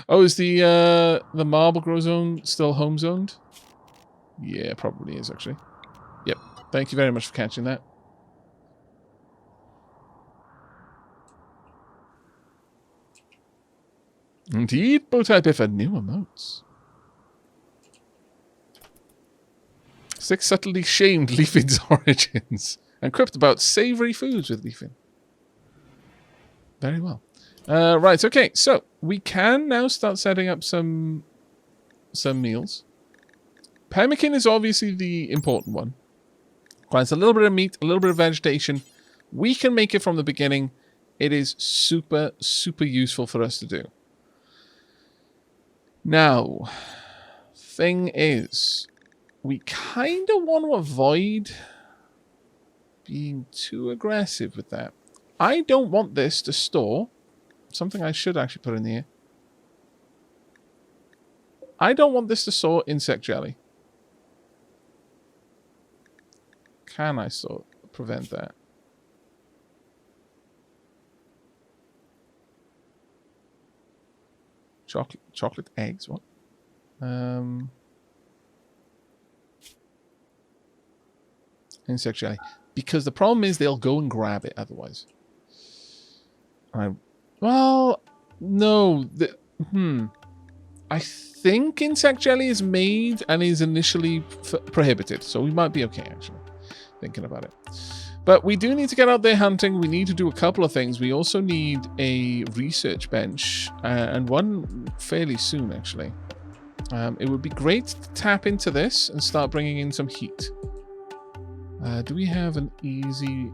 Oh, is the marble grow zone still home zoned? Yeah, probably is actually. Yep. Thank you very much for catching that. Indeed, Bowtie Biffa, new emotes. 6 subtly shamed Leafin's origins. And quipped about savoury foods with Leafin. Very well. Right, okay, so we can now start setting up some meals. Pemmican is obviously the important one. Requires a little bit of meat, a little bit of vegetation. We can make it from the beginning. It is super, super useful for us to do. Now, thing is, we kind of want to avoid being too aggressive with that. I don't want this to store. Something I should actually put in here. I don't want this to store insect jelly. Can I prevent that? Chocolate eggs, what? Insect jelly. Because the problem is they'll go and grab it otherwise. Well, no. I think insect jelly is made and is initially prohibited. So we might be okay, actually. Thinking about it. But we do need to get out there hunting. We need to do a couple of things. We also need a research bench. And one fairly soon, actually. It would be great to tap into this and start bringing in some heat. Do we have an easy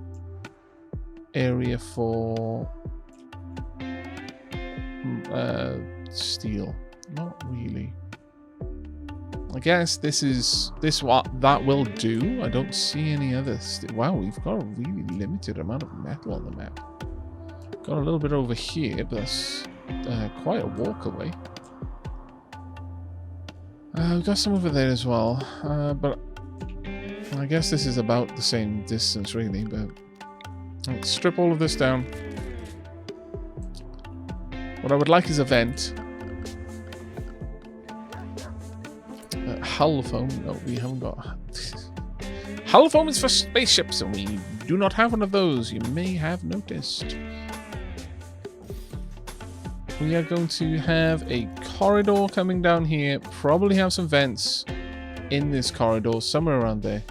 area for steel? Not really. I guess what that will do. I don't see any other. Wow, we've got a really limited amount of metal on the map. Got a little bit over here, but that's quite a walk away. We've got some over there as well, but I guess this is about the same distance, really. But let's strip all of this down. What I would like is a vent. Hull foam. No, we haven't got. Hull foam is for spaceships, and we do not have one of those. You may have noticed. We are going to have a corridor coming down here. Probably have some vents in this corridor, somewhere around there.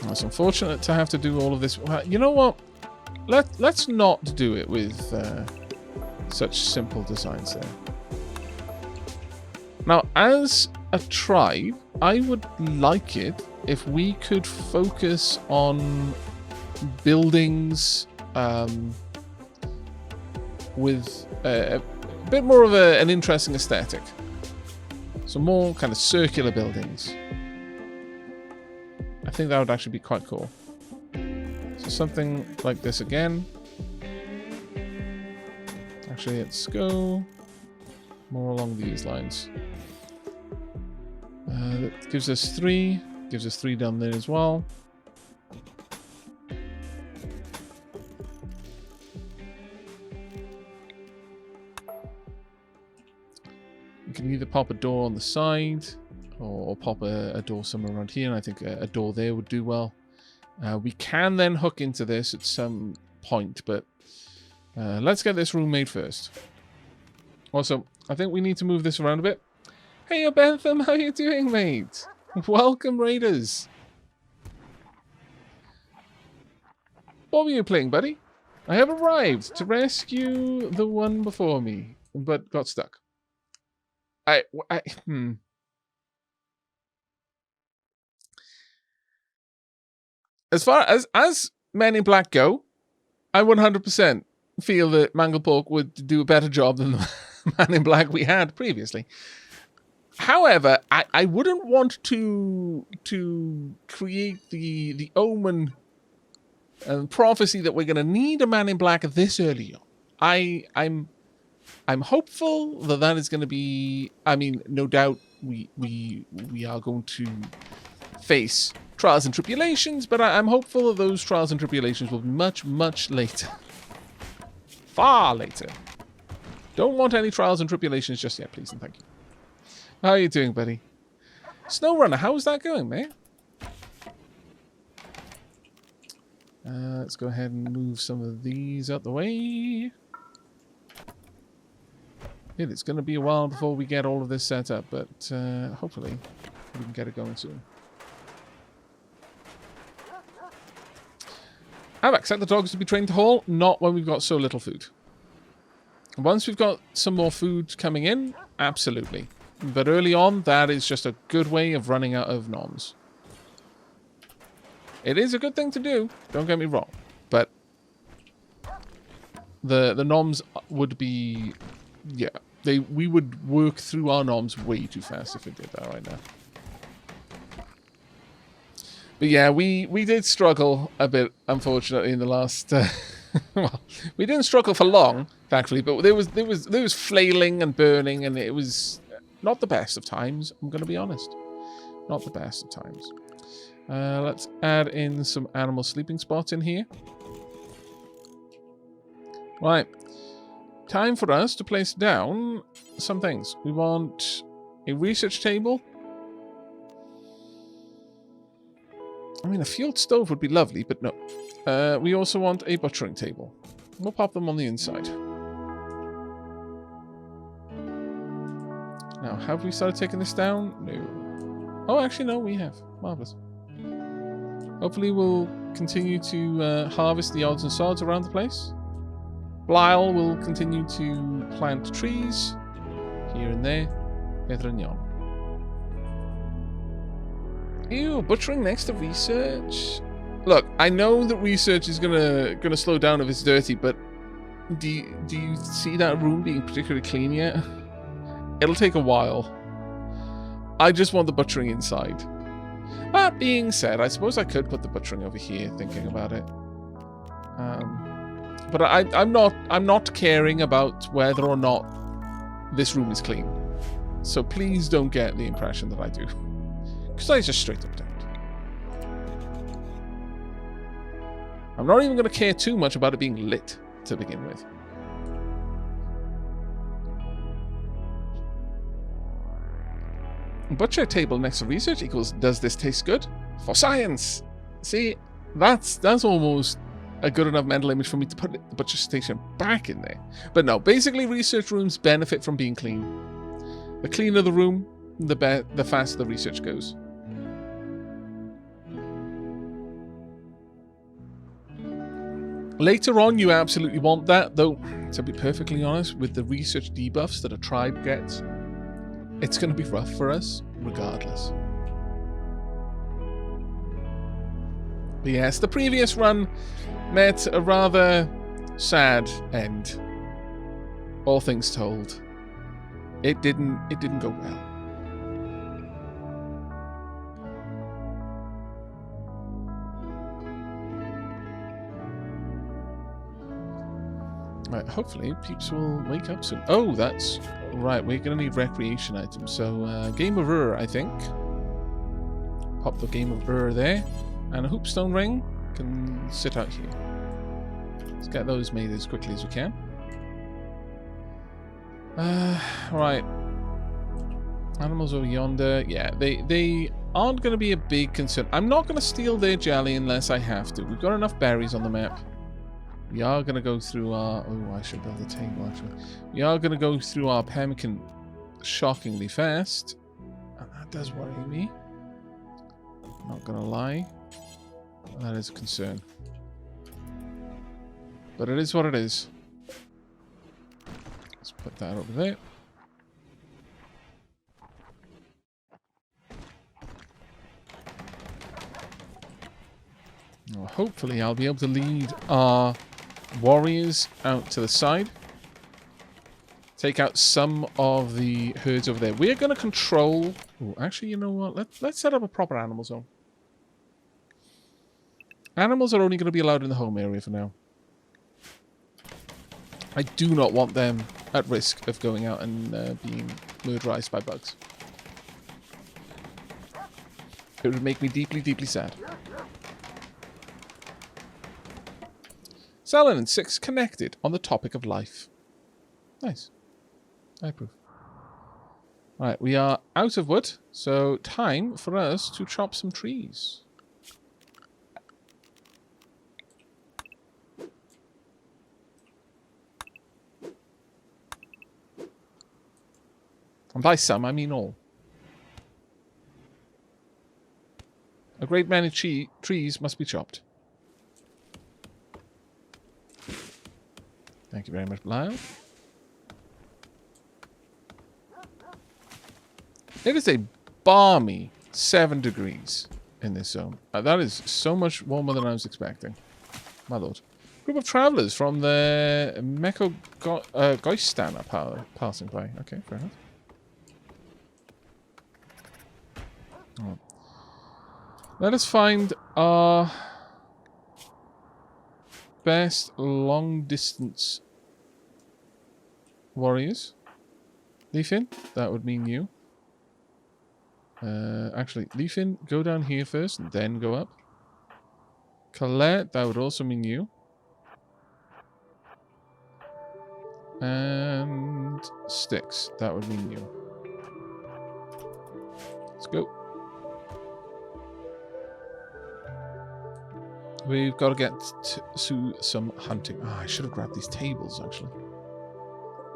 It's unfortunate to have to do all of this. You know what? Let's not do it with such simple designs there. Now, as a tribe, I would like it if we could focus on buildings with a bit more of an interesting aesthetic. So more kind of circular buildings. I think that would actually be quite cool. So something like this again. Actually, let's go more along these lines. That gives us 3. Gives us 3 down there as well. We can either pop a door on the side or pop a door somewhere around here. And I think a door there would do well. We can then hook into this at some point, but let's get this room made first. Also, I think we need to move this around a bit. Hey, Bentham, how you doing, mate? Welcome, Raiders. What were you playing, buddy? I have arrived to rescue the one before me, but got stuck. As far as Men in Black go, I 100% feel that Manglepork would do a better job than the Man in Black we had previously. However, I wouldn't want to create the omen and prophecy that we're going to need a Man in Black this early on. I'm hopeful that is going to be. I mean, no doubt we are going to face trials and tribulations, but I'm hopeful that those trials and tribulations will be much, much later. Far later. Don't want any trials and tribulations just yet, please and thank you. How are you doing, buddy? SnowRunner, how's that going, man? Let's go ahead and move some of these out the way. It's going to be a while before we get all of this set up, but hopefully we can get it going soon. Aavak, set the dogs to be trained to haul. Not when we've got so little food. Once we've got some more food coming in, absolutely. But early on, that is just a good way of running out of noms. It is a good thing to do, don't get me wrong. But the noms would be... Yeah, we would work through our noms way too fast if we did that right now. But yeah, we did struggle a bit, unfortunately, in the last... well, we didn't struggle for long, actually, but there was flailing and burning, and it was not the best of times, I'm going to be honest. Not the best of times. Let's add in some animal sleeping spots in here. Right. Time for us to place down some things. We want a research table. I mean, a fueled stove would be lovely, but no. We also want a butchering table. We'll pop them on the inside. Now, have we started taking this down? No. Oh, actually, no, we have. Marvellous. Hopefully we'll continue to harvest the odds and sods around the place. Blyle will continue to plant trees here and there. Ew, butchering next to research. Look, I know that research is gonna slow down if it's dirty, but do you see that room being particularly clean yet? It'll take a while. I just want the butchering inside. That being said, I suppose I could put the butchering over here, thinking about it. But I'm not caring about whether or not this room is clean. So please don't get the impression that I do. Because I just straight up don't. I'm not even going to care too much about it being lit to begin with. Butcher table next to research equals does this taste good? For science! See, that's almost a good enough mental image for me to put the butcher station back in there. But no, basically research rooms benefit from being clean. The cleaner the room, the faster the research goes. Later on, you absolutely want that, though, to be perfectly honest, with the research debuffs that a tribe gets, it's going to be rough for us, regardless. But yes, the previous run met a rather sad end. All things told. It didn't go well. Right, hopefully peeps will wake up soon. Oh, that's right. We're going to need recreation items. So, Game of Ur, I think. Pop the Game of Ur there. And a hoopstone ring can sit out here. Let's get those made as quickly as we can. Right. Animals over yonder. Yeah, they aren't going to be a big concern. I'm not going to steal their jelly unless I have to. We've got enough berries on the map. We are going to go through our... Oh, I should build a table, actually. We are going to go through our pemmican shockingly fast. And that does worry me. Not going to lie. That is a concern. But it is what it is. Let's put that over there. Well, hopefully I'll be able to lead our warriors out to the side. Take out some of the herds over there. We're going to control... Oh, actually, you know what? Let's set up a proper animal zone. Animals are only going to be allowed in the home area for now. I do not want them at risk of going out and being murderized by bugs. It would make me deeply, deeply sad. Salon and 6 connected on the topic of life. Nice. I approve. Right, we are out of wood, so time for us to chop some trees. And by some, I mean all. A great many trees must be chopped. Thank you very much, Lyle. It is a balmy 7 degrees in this zone. That is so much warmer than I was expecting. My lord. Group of travelers from the Meko Geistan are passing by. Okay, fair enough. Oh. Let us find our best long-distance warriors. Leafin, that would mean you. Actually, Leafin, go down here first, and then go up. Colette, that would also mean you. And Sticks, that would mean you. Let's go. We've got to get to some hunting. Oh, I should have grabbed these tables, actually.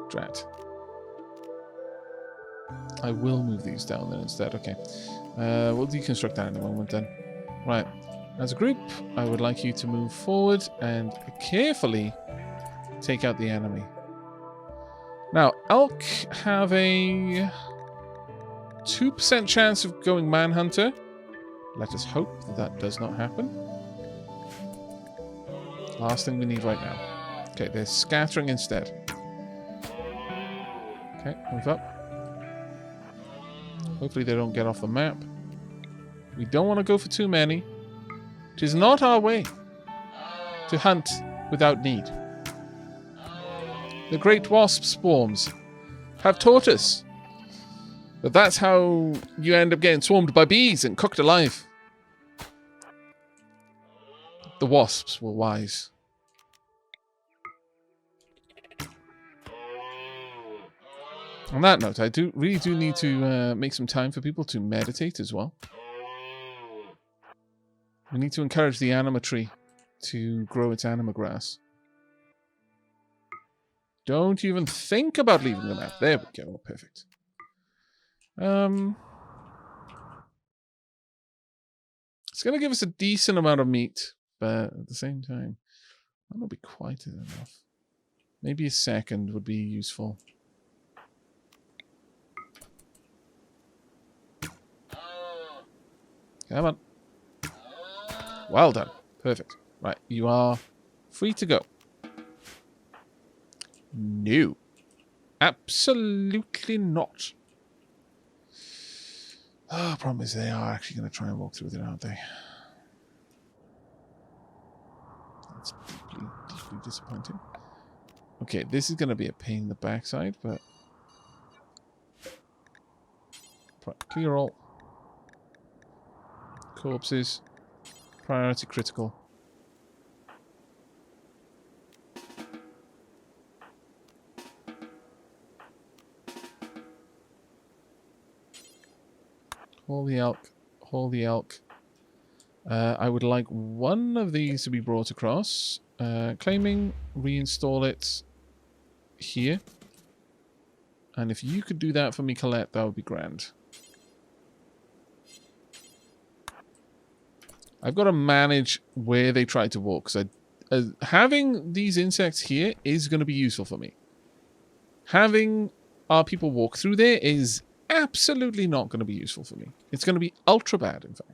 Drat. I will move these down then instead. Okay. We'll deconstruct that in a moment then. Right. As a group, I would like you to move forward and carefully take out the enemy. Now, elk have a 2% chance of going manhunter. Let us hope that that does not happen. Last thing we need right now. Okay, they're scattering instead. Okay, move up. Hopefully they don't get off the map. We don't want to go for too many. It is not our way to hunt without need. The great wasp swarms have taught us that that's how you end up getting swarmed by bees and cooked alive. The wasps were wise. On that note, I really do need to make some time for people to meditate as well. We need to encourage the anima tree to grow its anima grass. Don't even think about leaving the map. There we go. Perfect. It's going to give us a decent amount of meat, but at the same time, that won't be quite enough. Maybe a second would be useful. Come on. Well done. Perfect. Right, you are free to go. No. Absolutely not. Oh, the problem is they are actually going to try and walk through there, aren't they? That's deeply, deeply disappointing. Okay, this is going to be a pain in the backside, but... Clear all. Corpses. Priority critical. Haul the elk. Haul the elk. I would like one of these to be brought across. Claiming, reinstall it here. And if you could do that for me, Colette, that would be grand. I've got to manage where they try to walk. So having these insects here is going to be useful for me. Having our people walk through there is absolutely not going to be useful for me. It's going to be ultra bad, in fact.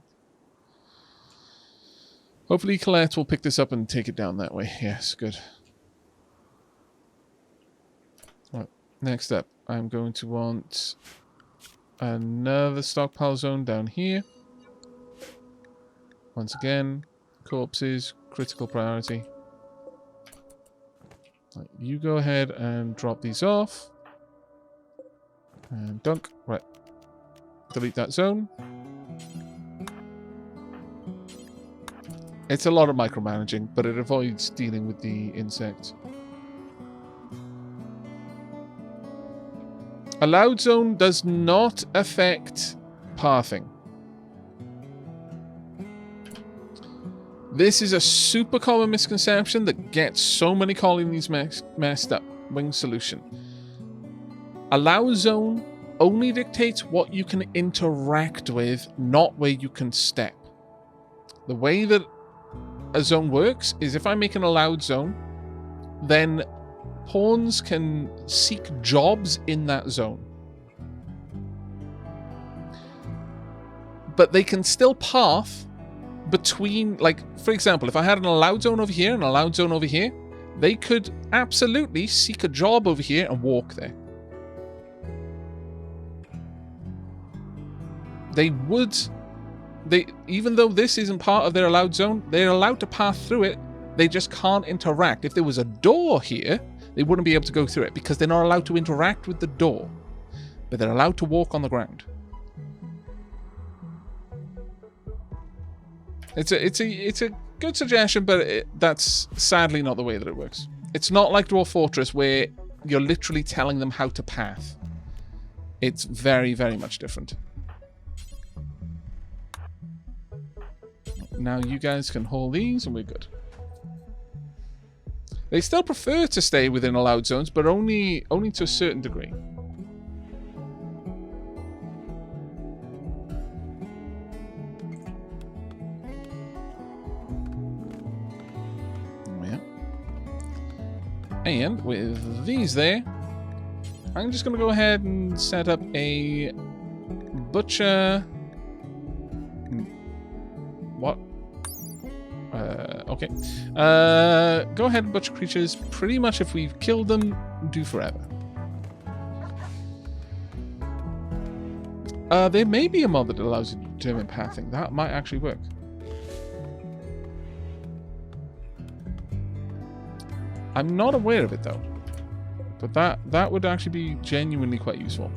Hopefully Colette will pick this up and take it down that way. Yes, good. Right, next up, I'm going to want another stockpile zone down here. Once again, corpses, critical priority. Right, you go ahead and drop these off. And dunk. Right. Delete that zone. It's a lot of micromanaging, but it avoids dealing with the insects. Allowed zone does not affect pathing. This is a super common misconception that gets so many colonies messed up. Wing solution. Allowed zone only dictates what you can interact with, not where you can step. The way that a zone works is if I make an allowed zone, then pawns can seek jobs in that zone. But they can still path between, like, for example, if I had an allowed zone over here and an allowed zone over here, they could absolutely seek a job over here and walk there. They would, even though this isn't part of their allowed zone, they're allowed to pass through it. They just can't interact. If there was a door here, they wouldn't be able to go through it because they're not allowed to interact with the door, but they're allowed to walk on the ground. It's a good suggestion, but that's sadly not the way that it works. It's not like Dwarf Fortress where you're literally telling them how to path. It's very, very much different. Now you guys can haul these and we're good. They still prefer to stay within allowed zones, but only to a certain degree. And with these there, I'm just going to go ahead and set up a butcher. What? Okay. Go ahead and butcher creatures. Pretty much if we've killed them, do forever. There may be a mod that allows you to determine pathing. That might actually work. I'm not aware of it though, but that would actually be genuinely quite useful.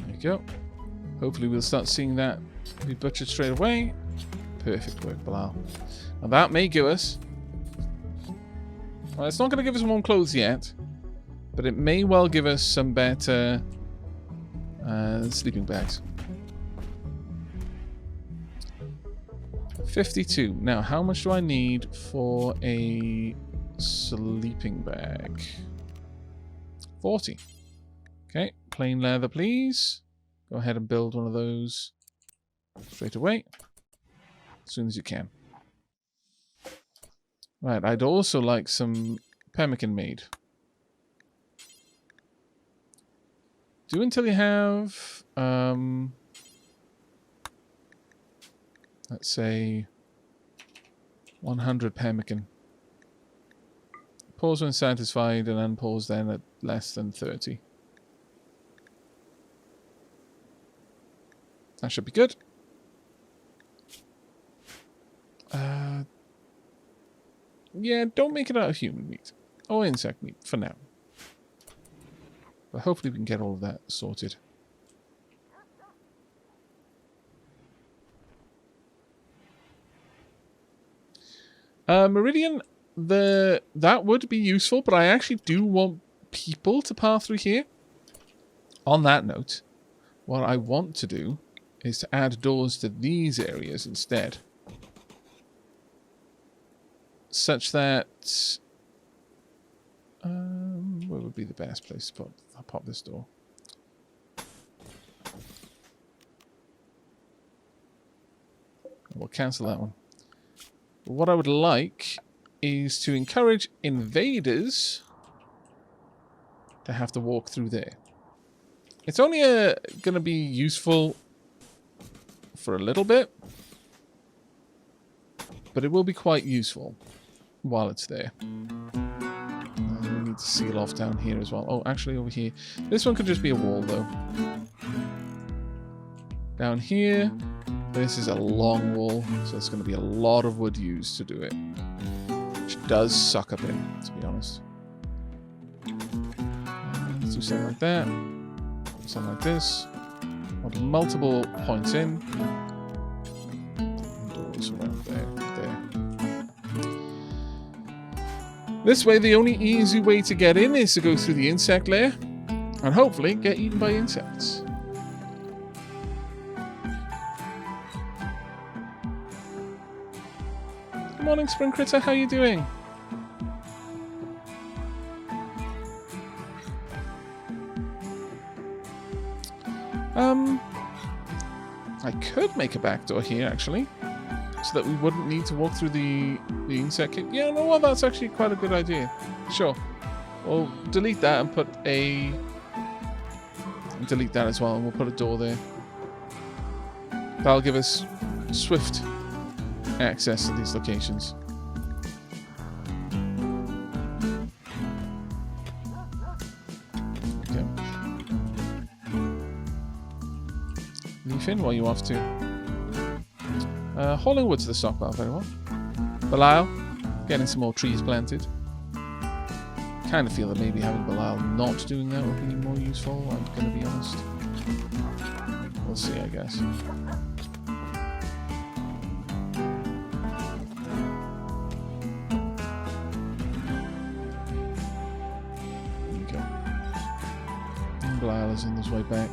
There you go. Hopefully we'll start seeing that be butchered straight away. Perfect work, Bilal. Now that may give us... Well, it's not going to give us warm clothes yet, but it may well give us some better sleeping bags. 52. Now, how much do I need for a sleeping bag? 40. Okay, plain leather, please. Go ahead and build one of those straight away, as soon as you can. Right, I'd also like some pemmican made. Do until you have, let's say, 100 pemmican. Pause when satisfied and unpause then at less than 30. That should be good. Yeah, don't make it out of human meat. Or insect meat, for now. But hopefully we can get all of that sorted. Meridian, that would be useful, but I actually do want people to pass through here. On that note, what I want to do is to add doors to these areas instead. Such that... where would be the best place to pop this door? We'll cancel that one. But what I would like is to encourage invaders to have to walk through there. It's only going to be useful for a little bit, but it will be quite useful while it's there. We need to seal off down here as well. Oh, actually over here. This one could just be a wall though. Down here, this is a long wall, so it's going to be a lot of wood used to do it. Which does suck a bit, to be honest. Let's do something like that. Something like this. Want multiple points in. Doors around there. This way, the only easy way to get in is to go through the insect lair and hopefully get eaten by insects. Good morning, Spring Critter. How you doing? I could make a back door here, actually, so that we wouldn't need to walk through the insect cave. Yeah, no, well, that's actually quite a good idea. Sure. We'll delete that and put a... And delete that as well, and we'll put a door there. That'll give us swift access to these locations. Okay. Leaf in while you off to. Hauling wood to the stockpile, very well. Belial, getting some more trees planted. Kind of feel that maybe having Belial not doing that would be more useful, I'm going to be honest. We'll see, I guess. There we go. And Belial is on his way back.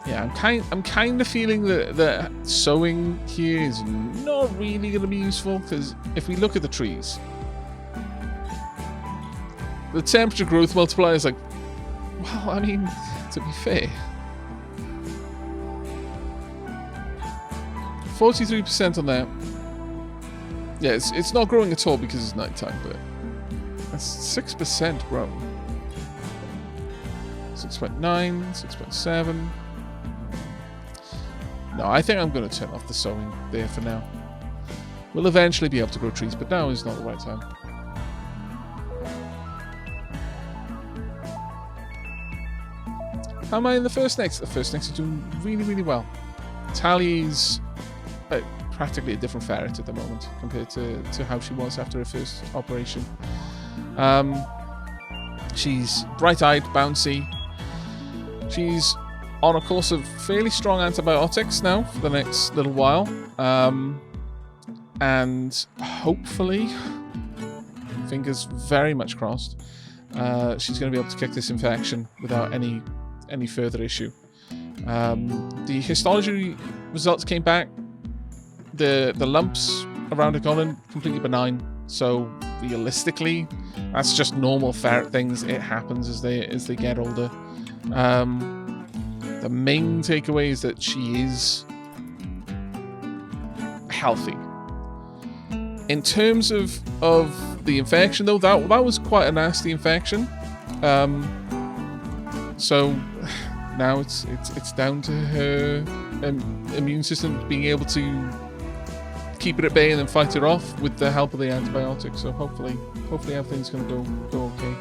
Yeah, I'm kind of feeling that sowing here is not really going to be useful, because if we look at the trees, the temperature growth multiplier is like, well, I mean, to be fair, 43% on that. Yeah, it's not growing at all because it's nighttime, but that's 6% grown. 6.9, 6.7. No, I think I'm going to turn off the sowing there for now. We'll eventually be able to grow trees, but now is not the right time. How am I in the first next? The first next is doing really, really well. Tally's practically a different ferret at the moment compared to how she was after her first operation. She's bright-eyed, bouncy. She's on a course of fairly strong antibiotics now for the next little while. And hopefully, fingers very much crossed, she's going to be able to kick this infection without any further issue. The histology results came back. The lumps around her colon completely benign. So realistically, that's just normal ferret things. It happens as they get older. The main takeaway is that she is healthy. In terms of the infection, though, that was quite a nasty infection. So now it's down to her immune system being able to keep it at bay and then fight it off with the help of the antibiotics. So hopefully everything's going to go okay.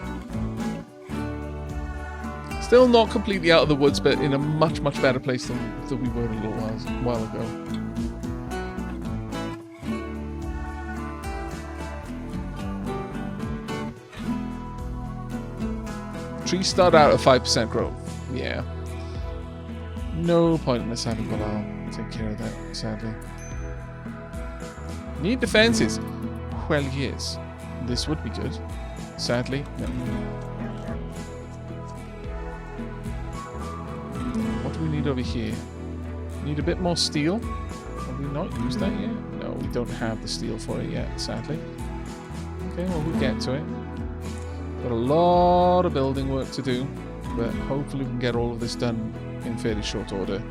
Still not completely out of the woods, but in a much better place than we were a little while ago. Trees start out at 5% growth. Yeah. No point in us having Bilal take care of that, sadly. Need defenses? Well, yes. This would be good. Sadly, no. What do we need over here? Need a bit more steel. Have we not used that yet? No, we don't have the steel for it yet, sadly. Okay, well, we'll get to it. Got a lot of building work to do, but hopefully we can get all of this done in fairly short order.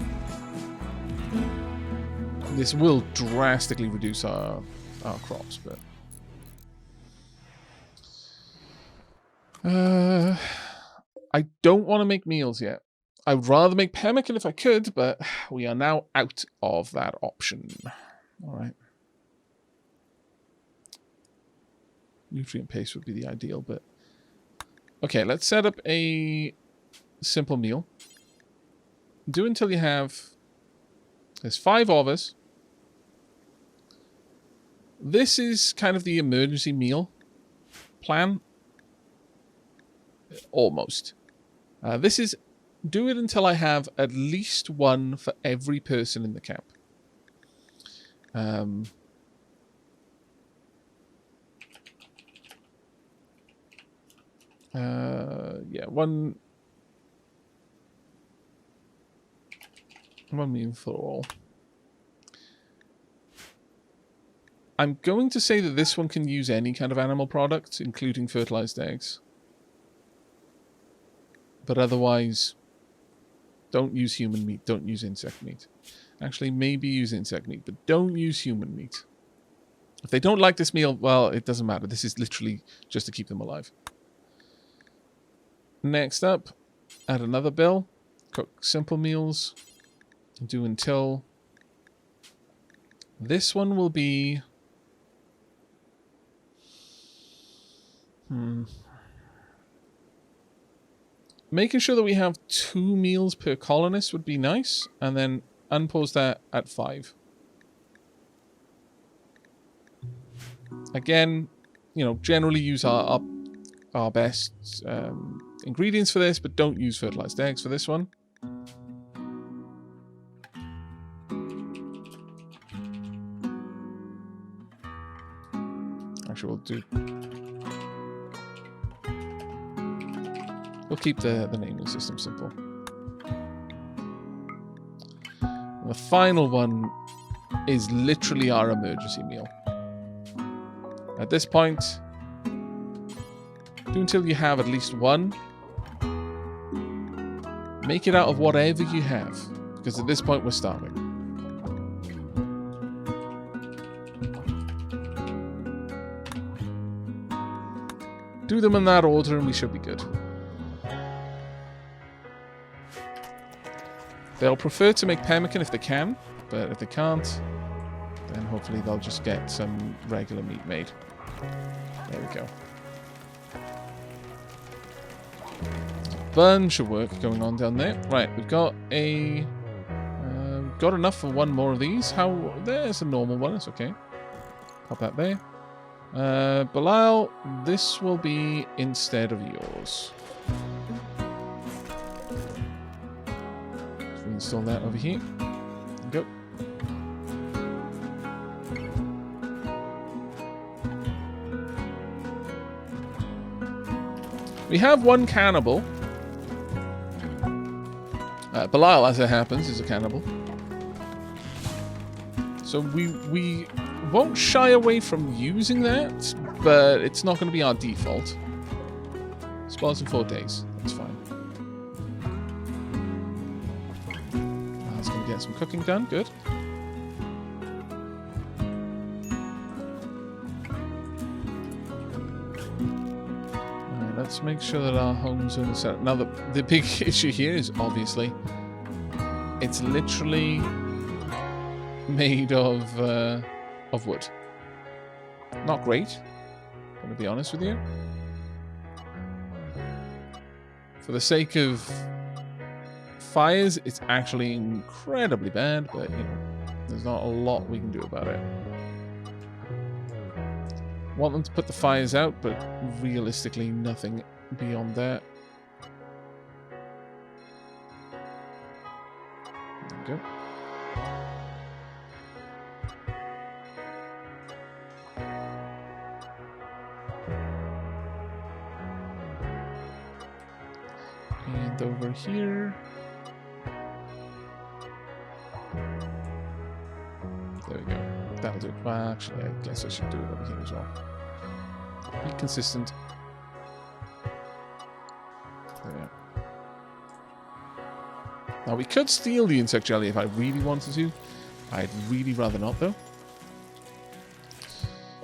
This will drastically reduce our crops, but I don't want to make meals yet. I'd rather make pemmican if I could, but we are now out of that option. All right. nutrient paste would be the ideal, but... Okay, let's set up a simple meal. Do until you have... There's 5 of us. This is kind of the emergency meal plan. Almost. This is... Do it until I have at least 1 for every person in the camp. Yeah, one meal for all. I'm going to say that this one can use any kind of animal product, including fertilized eggs. But otherwise, don't use human meat, don't use insect meat. Actually, maybe use insect meat, but don't use human meat. If they don't like this meal, well, it doesn't matter. This is literally just to keep them alive. Next up, add another bill. Cook simple meals. Do until... This one will be... Making sure that we have 2 meals per colonist would be nice. And then unpause that at 5. Again, you know, generally use our best ingredients for this, but don't use fertilized eggs for this one. Actually, we'll keep the naming system simple. And the final one is literally our emergency meal. At this point, do until you have at least 1. Make it out of whatever you have, because at this point we're starving. Do them in that order and we should be good. They'll prefer to make pemmican if they can, but if they can't, then hopefully they'll just get some regular meat made. There we go. Bunch of work going on down there. Right, we've got a... got enough for 1 more of these. There's a normal one, it's okay. Pop that there. Belial, this will be instead of yours. So we install that over here. There we go. We have 1 cannibal. Belial, as it happens, is a cannibal. So we won't shy away from using that, but it's not going to be our default. Spawns in 4 days. That's fine. That's going to get some cooking done. Good. Let's make sure that our homes are set up. Now, the big issue here is obviously it's literally made of wood. Not great, I'm going to be honest with you. For the sake of fires, it's actually incredibly bad, but you know, there's not a lot we can do about it. Want them to put the fires out, but realistically nothing beyond that. There we go. And over here. There we go. That'll do. Well, actually, I guess I should do it over here as well. Be consistent. There we go. Now, we could steal the insect jelly if I really wanted to. I'd really rather not, though.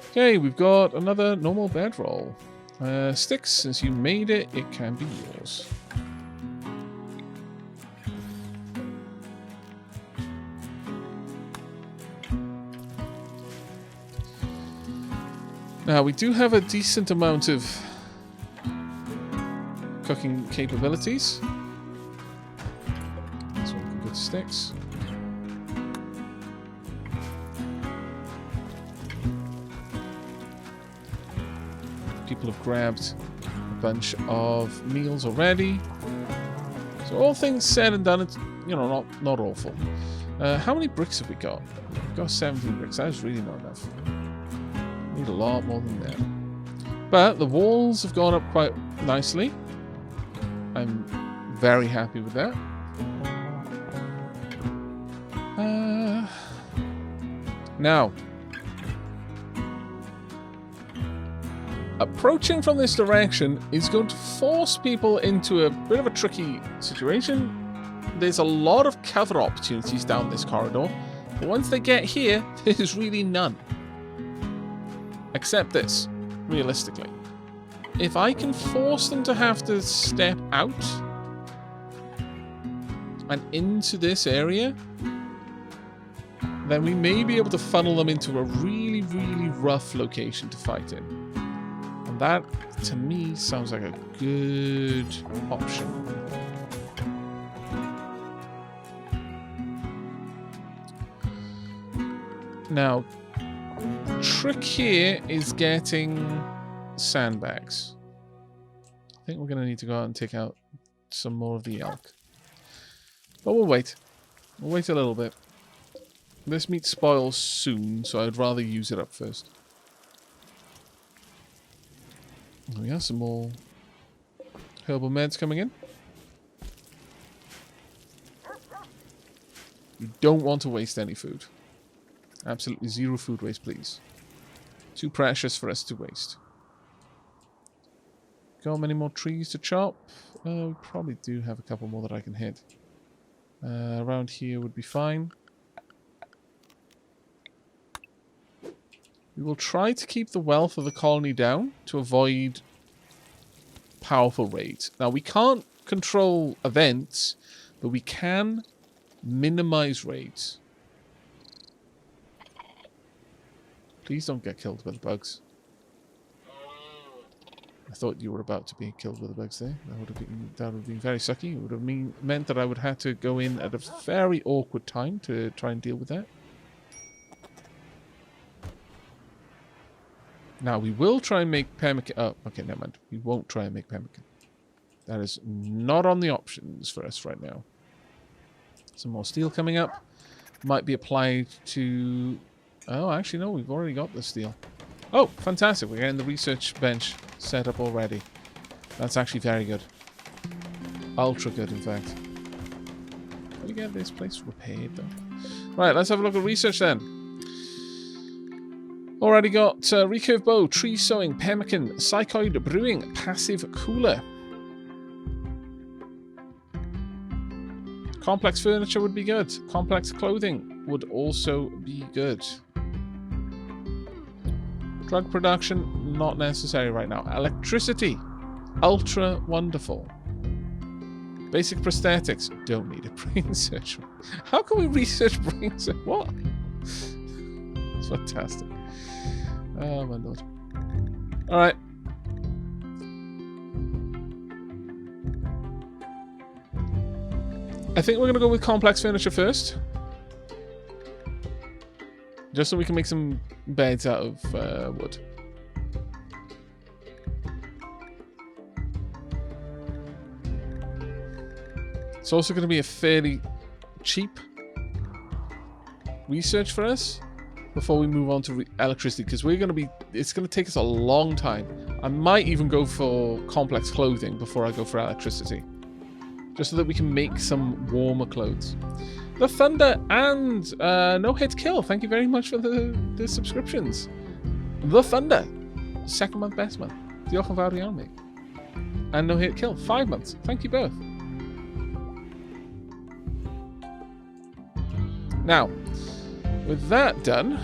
Okay, we've got another normal bedroll. Sticks, since you made it, it can be yours. Now, we do have a decent amount of cooking capabilities. This one can go to sticks. People have grabbed a bunch of meals already. So all things said and done, it's, you know, not awful. How many bricks have we got? We've got 17 bricks. That is really not enough. Need a lot more than that. But the walls have gone up quite nicely. I'm very happy with that. Now, approaching from this direction is going to force people into a bit of a tricky situation. There's a lot of cover opportunities down this corridor, but once they get here, there's really none. Except this, realistically. If I can force them to have to step out and into this area, then we may be able to funnel them into a really, really rough location to fight in. And that, to me, sounds like a good option. Now, the trick here is getting sandbags. I think we're going to need to go out and take out some more of the elk. But we'll wait. We'll wait a little bit. This meat spoils soon, so I'd rather use it up first. We have some more herbal meds coming in. You don't want to waste any food. Absolutely zero food waste, please. Too precious for us to waste. Got many more trees to chop? We probably do have a couple more that I can hit. Around here would be fine. We will try to keep the wealth of the colony down to avoid powerful raids. Now, we can't control events, but we can minimize raids. Please don't get killed by the bugs. I thought you were about to be killed by the bugs there. That would have been very sucky. It would have meant that I would have to go in at a very awkward time to try and deal with that. Now, we will try and make pemmican... Oh, okay, never mind. We won't try and make pemmican. That is not on the options for us right now. Some more steel coming up. Might be applied to... Oh, actually, no. We've already got the steel. Oh, fantastic. We're getting the research bench set up already. That's actually very good. Ultra good, in fact. Can we get this place repaired, though? Right, let's have a look at research, then. Already got recurve bow, tree sowing, pemmican, psychoid brewing, passive cooler. Complex furniture would be good. Complex clothing would also be good. Drug production, not necessary right now. Electricity, ultra wonderful. Basic prosthetics, don't need a brain surgery. How can we research brain surgery? What? It's fantastic. Oh my lord. Alright. I think we're going to go with complex furniture first. Just so we can make some beds out of wood. It's also going to be a fairly cheap research for us before we move on to electricity, because we're going to be... It's going to take us a long time. I might even go for complex clothing before I go for electricity. Just so that we can make some warmer clothes. The Thunder and No Hit Kill. Thank you very much for the subscriptions. The Thunder. Second month, best month. Diolch yn fawr iawn, mate. And No Hit Kill. 5 months. Thank you both. Now, with that done,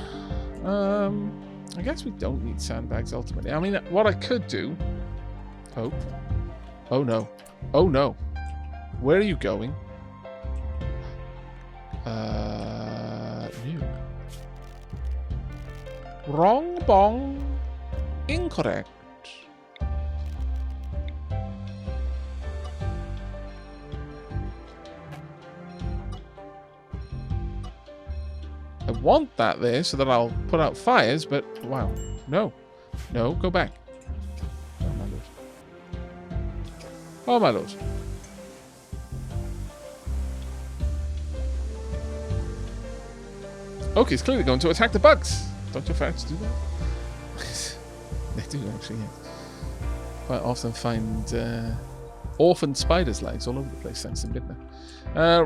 I guess we don't need sandbags ultimately. I mean, what I could do... Hope. Oh no. Oh no. Where are you going? New. Wrong bong. Incorrect. I want that there so that I'll put out fires, but wow. No. No, go back. Oh my lord. Oh my lord. Okay, it's clearly going to attack the bugs. Don't your ferrets do that? They do actually, yeah. Quite often find orphan spiders' legs all over the place, thanks to Midna.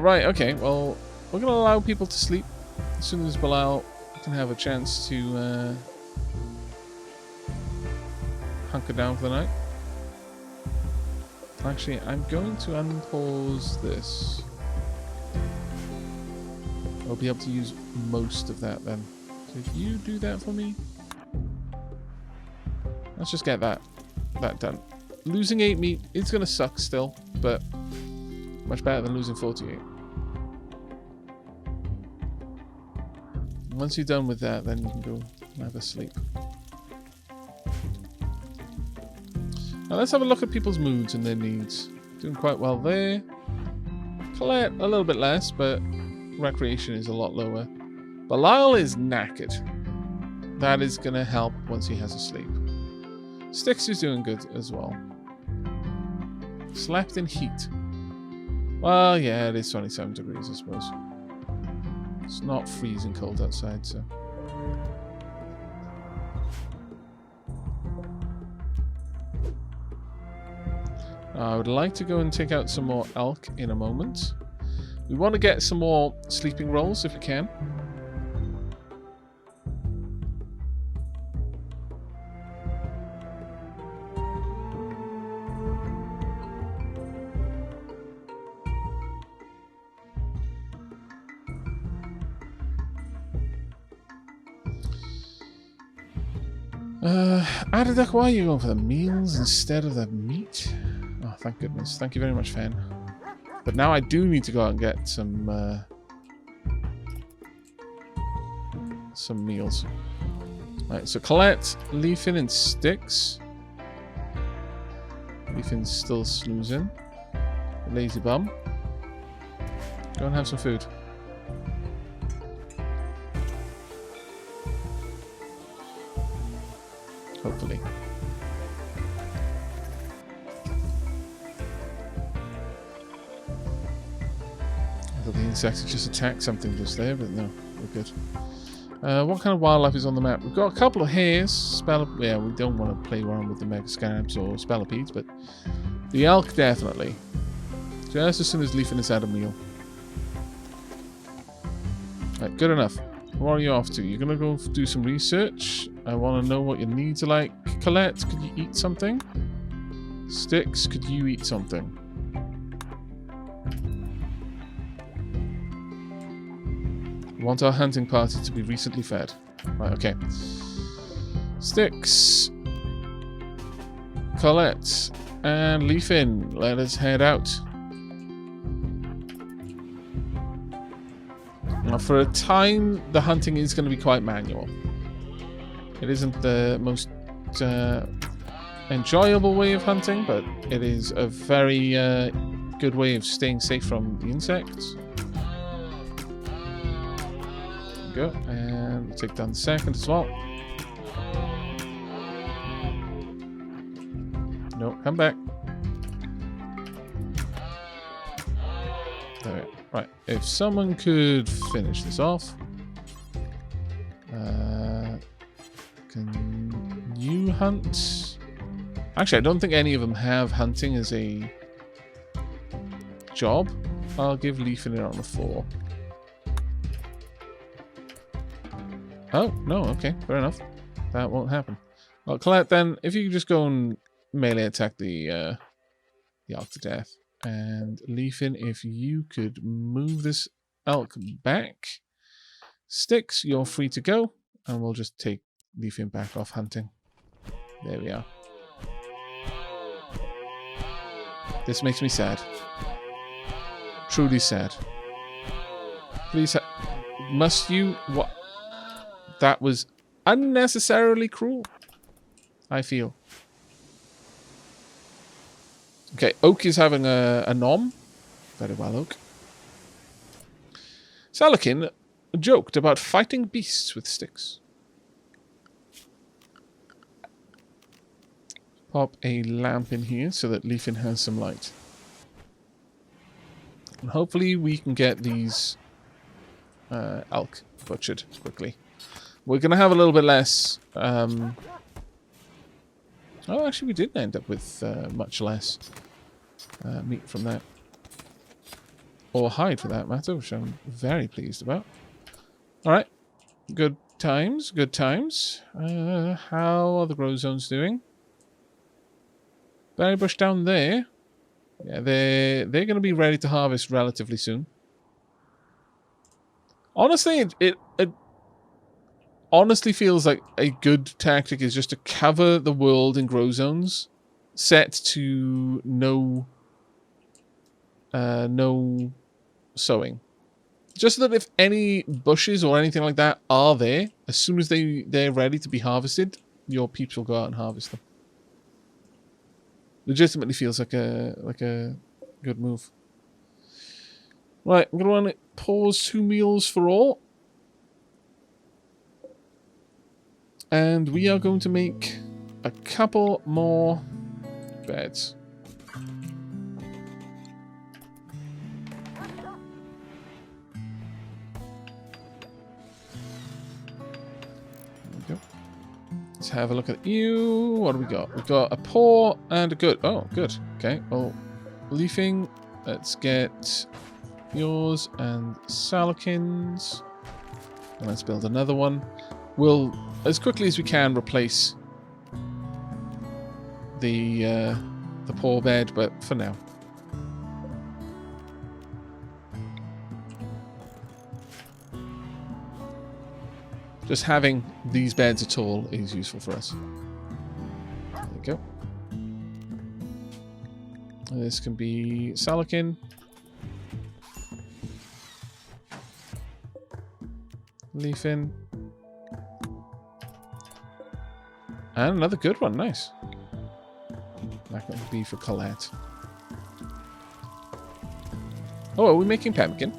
Right, okay, well, we're going to allow people to sleep. As soon as Bilal can have a chance to hunker down for the night. Actually, I'm going to unpause this. I'll be able to use most of that then. Could you do that for me? Let's just get that done. Losing 8 meat, it's going to suck still, but much better than losing 48. Once you're done with that, then you can go have a sleep. Now let's have a look at people's moods and their needs. Doing quite well there. Colette, a little bit less, but recreation is a lot lower. Bilal is knackered. That is going to help once he has a sleep. Styx is doing good as well. Slept in heat. Well, yeah, it is 27 degrees, I suppose. It's not freezing cold outside, so... I would like to go and take out some more elk in a moment. We want to get some more sleeping rolls if we can. Aavak, why are you going for the meals instead of the meat? Oh, thank goodness. Thank you very much, Fan. But now I do need to go out and get some meals. Alright, so Colette, Leafin, and Styx. Leafin's still snoozing. Lazy bum. Go and have some food. Hopefully. I thought the insects had just attacked something just there, but no, we're good. What kind of wildlife is on the map? We've got a couple of hares. Yeah, we don't want to play around with the mega scarabs or spellipedes, but the elk definitely. Just as soon as Leafin has had a meal. Right, good enough. What are you off to? You're gonna go do some research. I want to know what your needs are like. Colette, could you eat something? Styx, could you eat something? We want our hunting party to be recently fed. Right, okay. Styx, Colette, and Leafin, let us head out. Now, for a time, the hunting is going to be quite manual. It isn't the most enjoyable way of hunting, but it is a very good way of staying safe from the insects. There we go, and we'll take down the second as well. No, come back. There we go. Right, if someone could finish this off. Can you hunt? Actually, I don't think any of them have hunting as a job. I'll give Leafin it on the 4. Oh, no, okay, fair enough. That won't happen. Well, Colette, then, if you could just go and melee attack the elk to death. And Leafin, if you could move this elk back. Styx, you're free to go. And we'll just take Leafin back off hunting. There we are. This makes me sad. Truly sad. Please, must you... What? That was unnecessarily cruel. I feel. Okay, Oak is having a nom. Very well, Oak. Salakin joked about fighting beasts with sticks. Pop a lamp in here so that Leafin has some light. And hopefully we can get these elk butchered quickly. We're going to have a little bit less... oh, actually we did end up with much less meat from that. Or hide for that matter, which I'm very pleased about. Alright. Good times, good times. How are the grow zones doing? Berry bush down there. Yeah, they're going to be ready to harvest relatively soon. Honestly, it honestly feels like a good tactic is just to cover the world in grow zones, set to no sowing. Just so that if any bushes or anything like that are there, as soon as they're ready to be harvested, your peeps will go out and harvest them. Legitimately feels like a good move. Right, I'm going to pause 2 meals for all. And we are going to make a couple more beds. Let's have a look at you. What do we got? We've got a poor and a good. Oh, good. Okay. Well, leafing. Let's get yours and Salakin's. And let's build another one. We'll, as quickly as we can, replace the poor bed, but for now. Just having these beds at all is useful for us. There we go. This can be Salakin. Leafin. And another good one. Nice. That can be for Colette. Oh, are we making pemmican?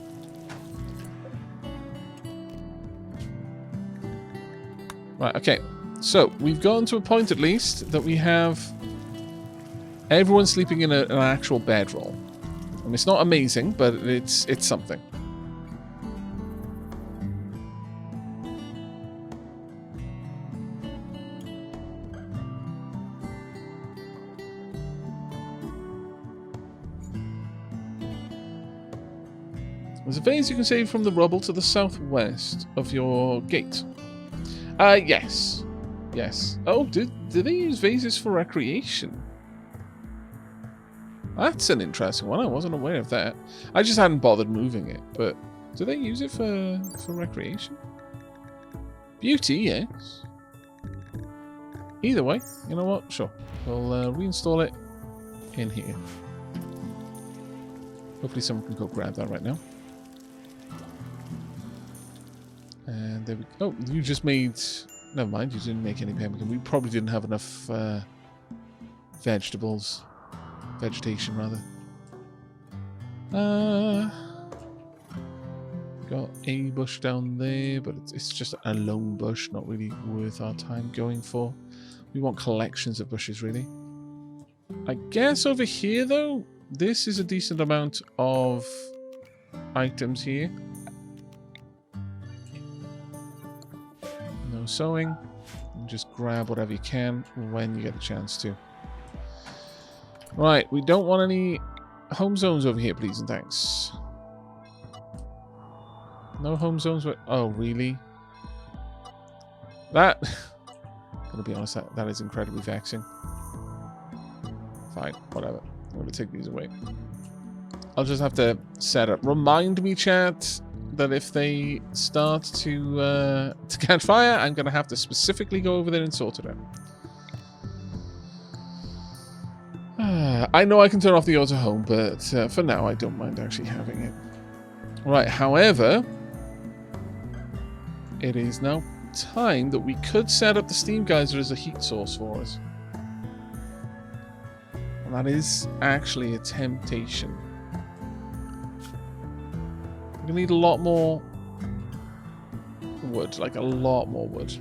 Right, okay. So, we've gotten to a point at least that we have everyone sleeping in an actual bedroll. And it's not amazing, but it's something. There's a vase you can save from the rubble to the southwest of your gate. Yes. Yes. Oh, do they use vases for recreation? That's an interesting one. I wasn't aware of that. I just hadn't bothered moving it, but do they use it for recreation? Beauty, yes. Either way, you know what? Sure. We'll reinstall it in here. Hopefully someone can go grab that right now. And there we go. Oh, you just made... Never mind, you didn't make any pemmican. We probably didn't have enough vegetables. Vegetation, rather. Got a bush down there, but it's just a lone bush, not really worth our time going for. We want collections of bushes, really. I guess over here, though, this is a decent amount of items here. No sewing. Just grab whatever you can when you get a chance to. Right, we don't want any home zones over here, please and thanks. No home zones. Oh, really? That... I'm gonna be honest, that is incredibly vexing. Fine, whatever. I'm gonna take these away. I'll just have to set up. Remind me, chat, that if they start to catch fire, I'm gonna have to specifically go over there and sort it out. I know I can turn off the auto home, but for now I don't mind actually having it. Right, however, it is now time that we could set up the steam geyser as a heat source for us. And that is actually a temptation. We're going to need a lot more wood, like a lot more wood.